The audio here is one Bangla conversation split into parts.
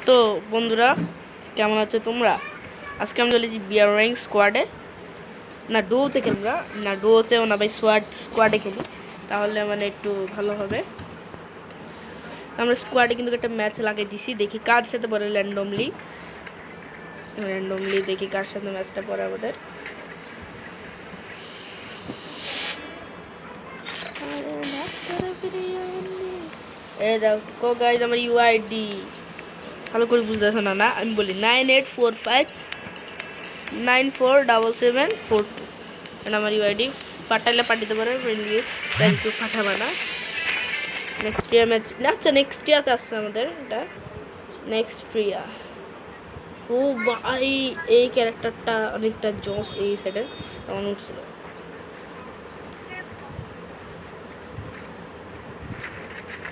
তো বন্ধুরা, কেমন আছো তোমরা? আজকে আমি চলেছি বিয়ার র্যাঙ্ক স্কোয়াডে। না ডুওতে খেলবো না, ডুওতেও না ভাই, স্কোয়াডে খেলি, তাহলে মানে একটু ভালো হবে। আমরা স্কোয়াডে কিন্তু একটা ম্যাচ লাগিয়ে দিছি, দেখি কার সাথে পড়ে। র্যান্ডমলি দেখি কার সাথে ম্যাচটা পড়ে আমাদের। এই দেখো গাইজ, আমার ইউআইডি ভালো করে বুঝতেছো না? আমি বলি 9845947742। এটা আমার ইউআইডি। পাঠাইলে পাঠিয়ে পারে, ফ্রেন্ডলি থ্যাংক ইউ, পাঠাবা না। নেক্সট ইয়ার ম্যাচ, আচ্ছা নেক্সট ইয়ারতে আসছে আমাদের এটা, নেক্সট প্রিয়া। ও ভাই, এই ক্যারেক্টারটা অনেকটা জোস এই সাইডের আমার উঠছিল।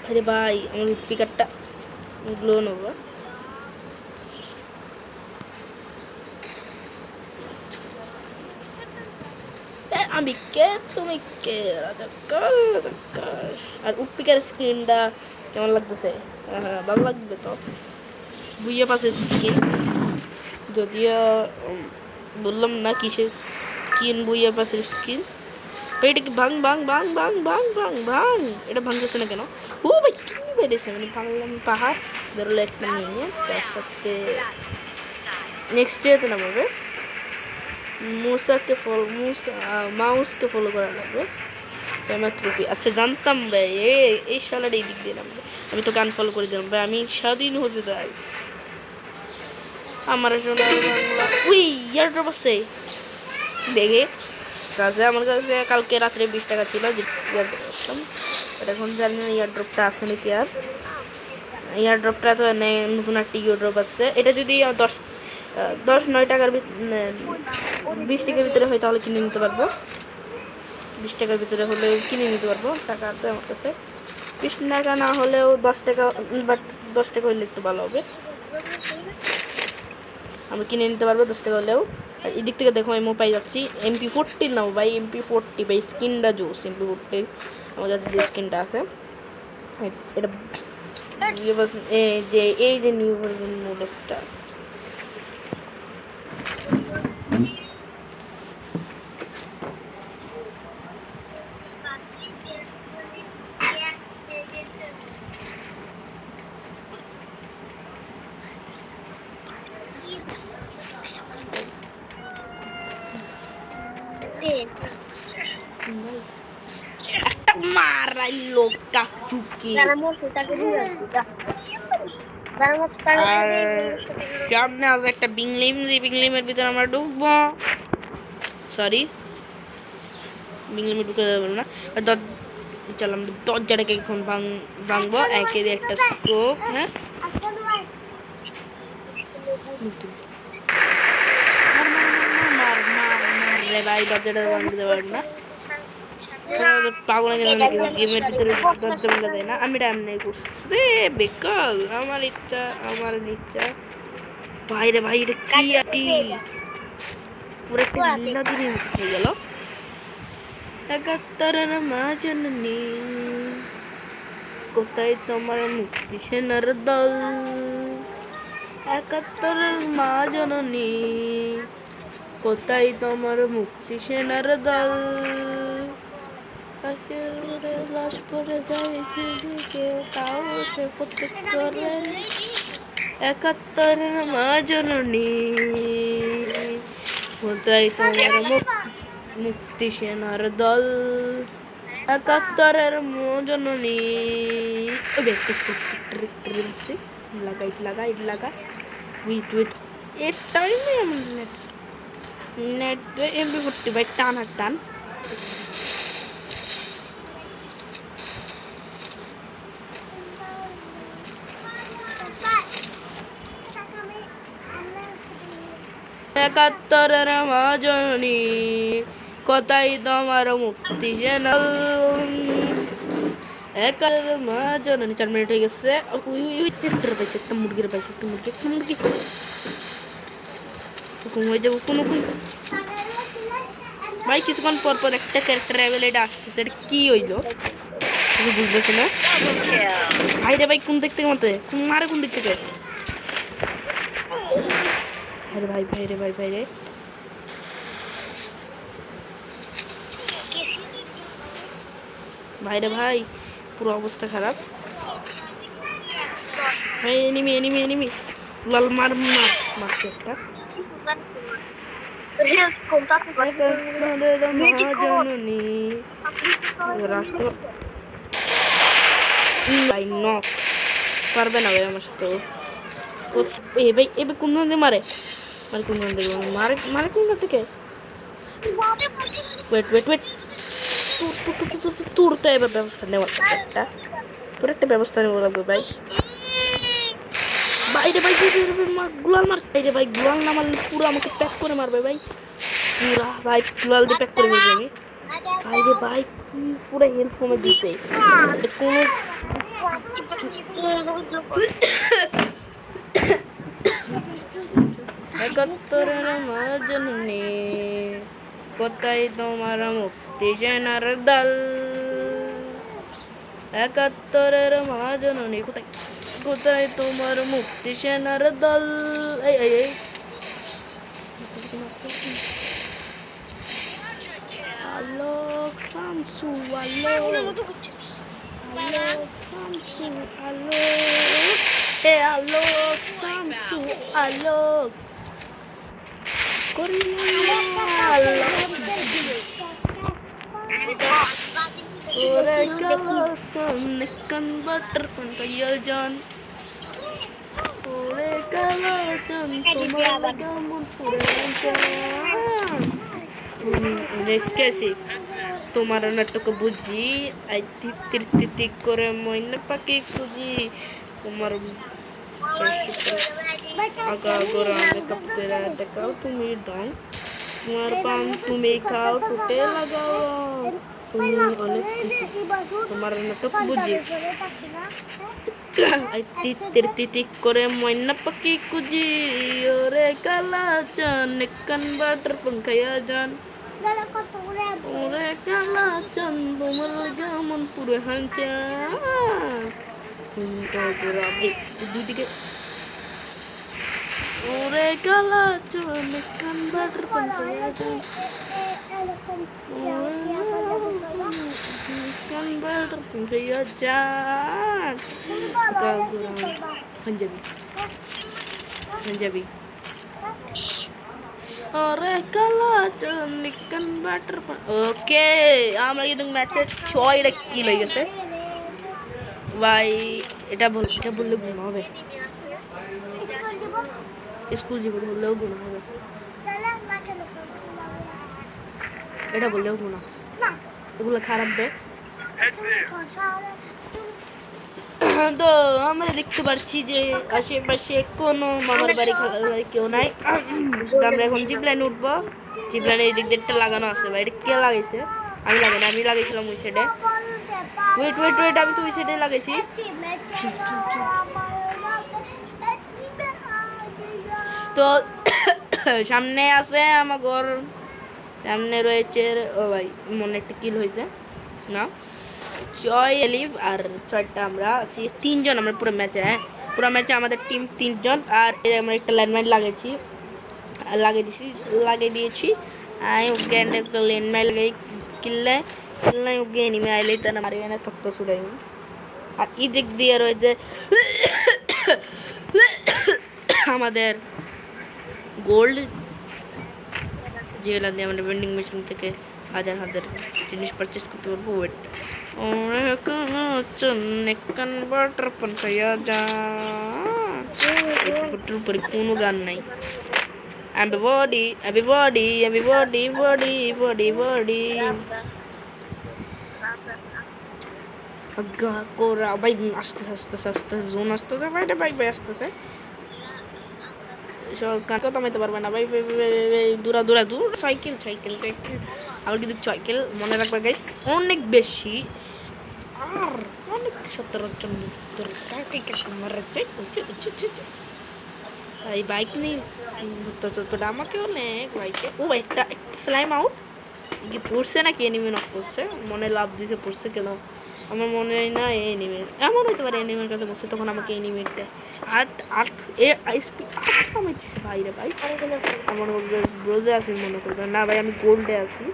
আরে ভাই, আমার স্পিকারটা গ্লো নেবো। আমি কে, তুমি কে? আর উপ্পিকার স্কিনটা কেমন লাগতেছে? হ্যাঁ ভালো লাগবে তো। বুইয়া পাশে স্কিন, যদিও বললাম না কিসের স্কিন, বুইয়া পাশের স্কিন। এটা কি ভাং ভাং ভাং ভাং ভাং ভাং ভাং, এটা ভাঙতেছে না কেন? ও ভাই কি বেড়েছে, মানে ভাঙলাম পাহাড় বেরোলো একটা নিয়ে, তার সাথে নেক্সট ডেতে নামাবে। মাউসকে ফলো করা লাগবে। ট্রফি, আচ্ছা জানতাম ভাই, এই শালার এই দিক দিয়ে নামবে। আমি তো গান ফলো করে দিলাম ভাই, আমি স্বাধীন হতে চাই। আমার উই ইয়ারড্রপ আছে দেখে কাছে, আমার কাছে কালকে রাত্রে 20 টাকা ছিল, এখন জানি না ইয়ারড্রপটা আছে নাকি। আর ইয়ারড্রপটা তো নতুন একটা ইয়ারড্রপ আছে, এটা যদি 10-9 টাকার 20 টাকার ভিতরে হয় তাহলে কিনে নিতে পারবো। 20 টাকার ভিতরে হলে কিনে নিতে পারবো, টাকা আছে আমার কাছে। 20 টাকা না হলেও 10 টাকা, বাট 10 টাকা হলে একটু ভালো হবে, আমি কিনে নিতে পারবো 10 টাকা হলেও। আর এদিক থেকে দেখো এমও পাই যাচ্ছি, MP40 নাও ভাই, MP40 ভাই, স্কিনটা জোস। MP40 আমার কাছে যে স্কিনটা আছে, এটা এই যে নিউ ভার্সন মোডসটা। একটা মারাই লোকা চুকি, সামনে আসবে একটা বিংলিম, যে বিংলিমের ভিতরে আমরা ঢুকবো। সরি, বিংলিমে ঢুকে যাবো না। চল আমরা দরজাটাকে এখন ভাঙবো, একে দিয়ে একটা স্কোপ। হ্যাঁ রে ভাই, দরজাটা ভাঙতে পারবো না। পাগল গেমের ভিতরে দরজা ভাঙা যায় না। আমি এটা এমনি করছি বেকাল, আমার ইচ্ছা, আমার ইচ্ছা। ভাইরে ভাই, এটা কি আটি পুরো একটা লীলা দিনে হয়ে গেল। 71 মা জননী, কোথায় তোমার মুক্তি সেনার দল? 71 মা জননী, কোথায় তোমার মুক্তি সেনার দল? লাশ পড়ে যায় কেউ, তাও সে প্রত্যেক করে। 71 মা জননী, কোথায় তোমার মুক্তি সেনার দল? 71 মা জননী। লাগা উইট এর টাইমে নেট MP40 ভাই, টান আর টান। একাত্তরের মা জননী, কোথায় তোমার মুক্তি সেনাল? 71 মা জননী। 4 মিনিট হয়ে গেছে। পাইছে একটা মুরগির, পাইছে একটা মুরগি, হুকুম হয়ে যাবো কোন ভাই। কিছুক্ষণ পর পর একটা ক্যারেক্টার অ্যাভেলেটা আসতেছে, এটা কি হইলো বুঝতেছি না ভাই রে ভাই। কোন দিক থেকে মারতে, মারে কোন দিক থেকে? আরে ভাই ভাই রে ভাই ভাই রে ভাই রে ভাই, পুরো অবস্থা খারাপ ভাই। এনিমি এনিমি এনিমি, লাল মার মার মারতে একটা মহাজননী রাষ্ট্র ভাই নক পারবে না ভাই আমার সাথে। এ ভাই এ কোন দিয়ে মারে মারে কোন দিকে মারে মারে কোন থেকে? ওয়েট ওয়েট ওয়েট, তোর তো এবার ব্যবস্থা নেওয়া একটা, তোর একটা ব্যবস্থা নেওয়া লাগবে ভাই। বাইরে ভাই গুলাল মার, বাইরে ভাই গুলাল না মারলে পুরো আমাকে প্যাক করে মারবে ভাই, পুরা ভাই গুলাল দিয়ে প্যাক করে ফেলবে আমি। বাইরে ভাই পুরো হেলথ কমে দিছে কোনো একাত্তরের মহাজননী কোথায় তোমার মুক্তি সেনার দল, একাত্তরের মহাজননী কোথায় কোথায় তোমার মুক্তি সেনার দল। এই এই এই আলোক শামসু আলোক আলোক শামসু আলোক, হে আলোক শামসু আলোক ওরে কালাচন বাটার পান্তাইয়া জান, ওরে কালাচন তোমার কেমন পুরে রেখেছি তোমার নাটক বুঝি, আই তির তিতিক করে মইনা পাখি খুঁজি, তোমার আগা গোরা কাপড়ে দেখাও তুমি ডং, তোমার পান তুমি খাও টুটে লাগাও, তুমি অনেক কিছু তোমার নাটক বুঝি, আই তির তিতিক করে মইনা পাখি খুঁজি, ওরে কালাচন কান বাটার পান্তাইয়া জান, ওরে কালাচন তোমার কেমন পুরে হাঁচা। দুদিকে ওরে কালাচন কান বাটার পান্তাইয়া জান, কান বাটার পান্তাইয়া জান, পাঞ্জাবি পাঞ্জাবি ওরে কালাচন কান বাটার। ওকে আমরা কিন্তু ম্যাচে 6টা কিল হয়ে গেছে ভাই। এটা বললে গুণ হবে, স্কুল জীবন বললেও গুণ হবে, এটা বললেও গুণ, এগুলো খারাপ দেয়। তো আমরা দেখতে পাচ্ছি যে আশেপাশে কোনো মামার বাড়ি খালার বাড়ি কেউ নাই। আমরা এখন জিপলাইনে উঠবো, জিপলাইনে এই দিক দিকটা লাগানো আছে ভাই। এটা কে লাগাইছে? আমি লাগাই না, আমি লাগাইছিলাম ওই সাইডে। ওয়েট ওয়েট ওয়েট, আমি তো ওই সাইডে লাগাইছি। তো সামনে আছে আমার ঘর, সামনে রয়েছে ও ভাই মনে একটা কিল হয়েছে না, 6 এলিভ আর 6টা আমরা আছি 3 জন আমরা পুরো ম্যাচে। হ্যাঁ পুরো ম্যাচে আমাদের টিম 3 জন। আর আমরা একটা ল্যান্ডমাইন লাগিয়ে দিয়েছি। ওকে একটা ল্যান্ডমাইন লাগাই কিনলে ওকে এনিমে আইলেই তারা মারি এনে থাকতে শুধাই। আর এই দিক দিয়ে রয়েছে আমাদের গোল্ড, যেগুলো দিয়ে আমাদের ভেন্ডিং মেশিন থেকে হাজার হাজার জিনিস পারচেস করতে পারবো। ওয়েট কনভার্টার পান্তাইয়া যার উপরে কোনো গান নাই। everybody কোরা ভাই আস্তে আস্তে আস্তে জোন আসতেছে ভাই, ভাই ভাই আসতেছে সব কাকে থামাইতে পারবে না ভাই। দূরা দূরা দূর সাইকেল সাইকেল সাইকেল আবার কিন্তু সাইকেল মনে রাখবে গাইস অনেক বেশি, আর অনেক 17 মারাচ্ছে এই বাইক নেই আমাকে অনেক বাইকে। ও একটা স্লাইম আউট কি পড়ছে নাকি এনিমি নক করছে, মনে লাভ দিছে পড়ছে কেন আমার মনে হয় না এনিমে এমন হতে পারে এনিমের কাছে বসে তখন আমাকে এনিমেট দেয়। আট আট এ আইসপি আট কমে দিচ্ছে ভাই রে ভাই। আমার ব্রোজে আছে মনে করবে না ভাই, আমি গোল্ডে আছি।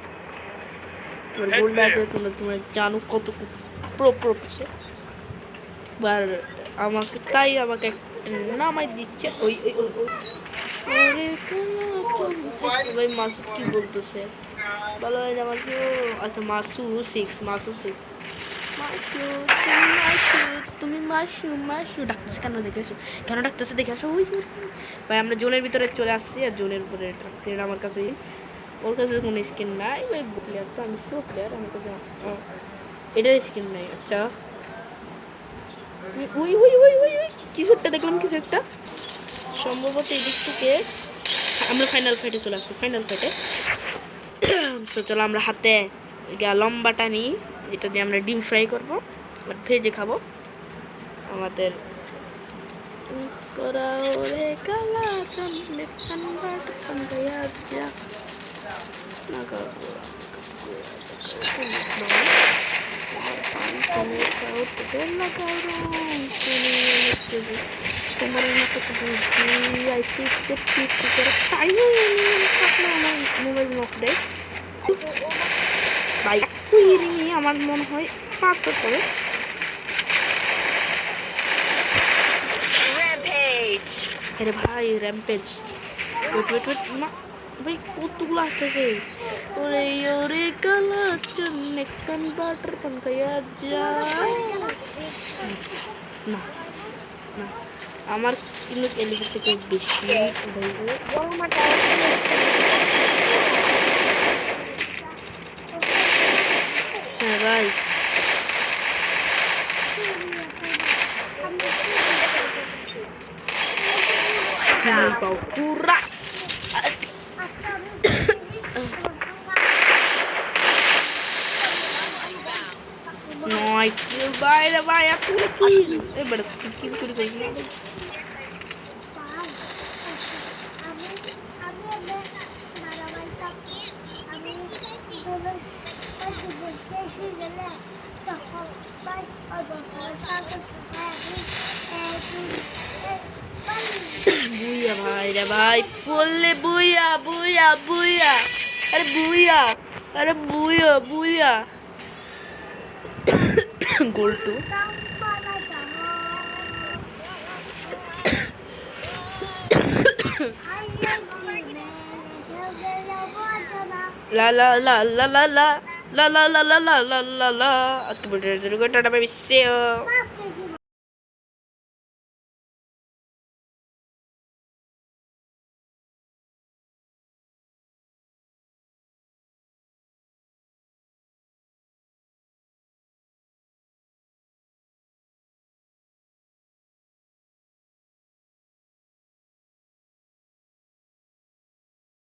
গোল্ডে আছে তোমরা জানো কত প্রো প্রো পিসে বার আমাকে, তাই আমাকে নামাই দিচ্ছে ওই ওই ওই ওই। ভাই মাসুদ কি বলতেছে ভালো হয় না মাসু? আচ্ছা মাসু সিক্স, মাসু সিক্স। তুমি মাসু মাসু ডাকতেছে কেন দেখে আসো, কেন ডাকতেছে দেখে আসো। ওই ভাই আমরা জোনের ভিতরে চলে আসছি আর জোনের উপরে এটা আমার কাছে, ওর কাছে কোনো স্কিন নাই ভাই। প্লেয়ার তো আমি প্রো প্লেয়ার, আমার কাছে এটার স্কিন নাই। আচ্ছা ওই ওই ওই ওই ওই কিছু একটা দেখলাম, কিছু একটা সম্ভবত এই দিক থেকে আমরা ফাইনাল ফাইটে চলে আসছি। ফাইনাল ফাইটে তো চলো আমরা হাতে লম্বাটা নিই, এটা দিয়ে আমরা ডিম ফ্রাই করবো আর ভেজে খাবো। আমাদের করা ওরে কালা চন্দনে কানবাট কানগায়া যা নাগা গোরা তোমার মোবাইল নক দেয় ভাই, আমার মনে হয় পাথর করে। আরে ভাই র্যাম্পেজ, ওয়েট ওয়েট ওয়েট না ভাই কতগুলো আসতেছে। ওরে ওরে কালা চন্নে কনভার্টার পান খাইয়া যা না না, আমার কিন্তু এলিভেট থেকে বেশি হ্যাঁ ভাই। Kurang. No, kill by the by aku kill. Berat kill curi kayak gini. Buya भाई रे भाई फुल बुया बुया बुया अरे बुया अरे बुया बुया गोल टू ला ला ला ला ला ला ला ला ला ला ला ला ला ला आज के वीडियो जरूर टाटा बाय बाय।